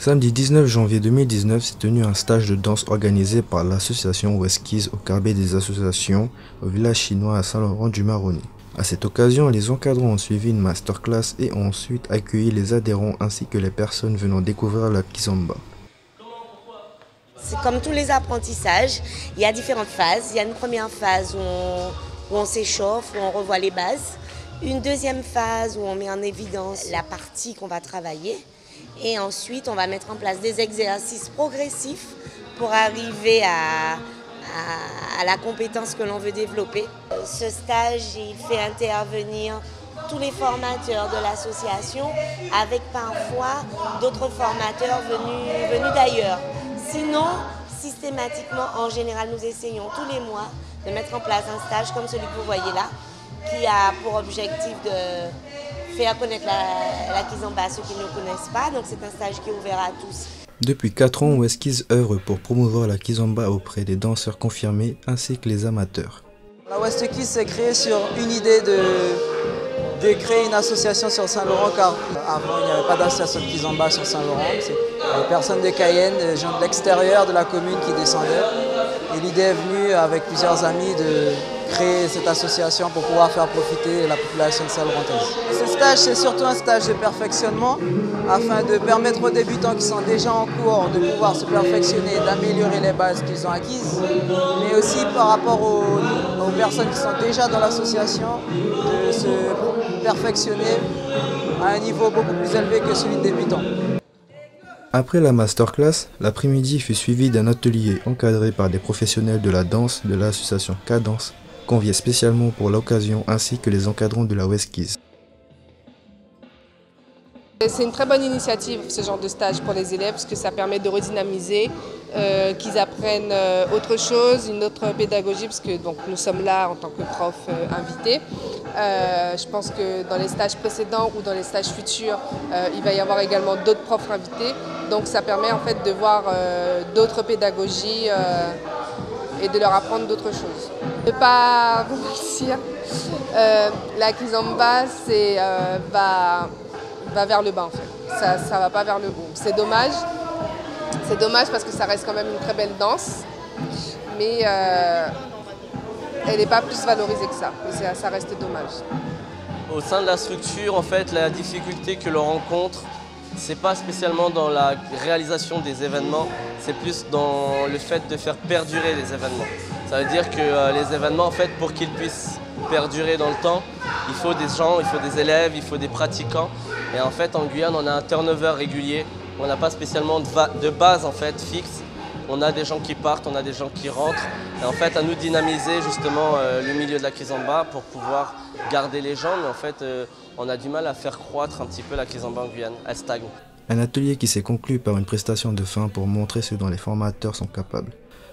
Samedi 19 janvier 2019 s'est tenu un stage de danse organisé par l'association Westkids au Carbet des associations au village chinois à Saint-Laurent-du-Maroni. À cette occasion, les encadrants ont suivi une masterclass et ont ensuite accueilli les adhérents ainsi que les personnes venant découvrir la kizomba. C'est comme tous les apprentissages, il y a différentes phases. Il y a une première phase où on s'échauffe, où on revoit les bases. Une deuxième phase où on met en évidence la partie qu'on va travailler. Et ensuite, on va mettre en place des exercices progressifs pour arriver à la compétence que l'on veut développer. Ce stage, il fait intervenir tous les formateurs de l'association avec parfois d'autres formateurs venus d'ailleurs. Sinon, systématiquement, en général, nous essayons tous les mois de mettre en place un stage comme celui que vous voyez là, qui a pour objectif de faire connaître la kizomba à ceux qui ne le connaissent pas. Donc c'est un stage qui est ouvert à tous. Depuis 4 ans, Westkids œuvre pour promouvoir la kizomba auprès des danseurs confirmés ainsi que les amateurs. La Westkids s'est créée sur une idée de créer une association sur Saint-Laurent, car avant il n'y avait pas d'association de kizomba sur Saint-Laurent. C'est des personnes de Cayenne, des gens de l'extérieur de la commune qui descendaient. Et l'idée est venue avec plusieurs amis de créer cette association pour pouvoir faire profiter la population de Saint-Laurentoise. Ce stage, c'est surtout un stage de perfectionnement afin de permettre aux débutants qui sont déjà en cours de pouvoir se perfectionner, d'améliorer les bases qu'ils ont acquises, mais aussi par rapport aux personnes qui sont déjà dans l'association de se perfectionner à un niveau beaucoup plus élevé que celui de débutants. Après la masterclass, l'après-midi fut suivi d'un atelier encadré par des professionnels de la danse de l'association Cadence, conviés spécialement pour l'occasion ainsi que les encadrants de la Westkids. C'est une très bonne initiative ce genre de stage pour les élèves parce que ça permet de redynamiser, qu'ils apprennent autre chose, une autre pédagogie parce que donc, nous sommes là en tant que profs invités. Je pense que dans les stages précédents ou dans les stages futurs, il va y avoir également d'autres profs invités. Donc ça permet en fait de voir d'autres pédagogies et de leur apprendre d'autres choses. Je ne vais pas vous mentir, la kizomba va vers le bas en fait. Ça ne va pas vers le haut. C'est dommage. C'est dommage parce que ça reste quand même une très belle danse. Mais elle n'est pas plus valorisée que ça. Ça reste dommage. Au sein de la structure, en fait, la difficulté que l'on rencontre, c'est pas spécialement dans la réalisation des événements, c'est plus dans le fait de faire perdurer les événements. Ça veut dire que les événements, en fait, pour qu'ils puissent perdurer dans le temps, il faut des gens, il faut des élèves, il faut des pratiquants. Et en fait, en Guyane, on a un turnover régulier. On n'a pas spécialement de base en fait fixe. On a des gens qui partent, on a des gens qui rentrent. Et en fait, à nous dynamiser justement le milieu de la kizomba pour pouvoir garder les gens. Mais en fait, on a du mal à faire croître un petit peu la kizomba en Guyane. Elle stagne. Un atelier qui s'est conclu par une prestation de fin pour montrer ce dont les formateurs sont capables.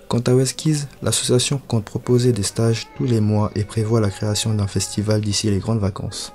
Quant à Westkids, l'association compte proposer des stages tous les mois et prévoit la création d'un festival d'ici les grandes vacances.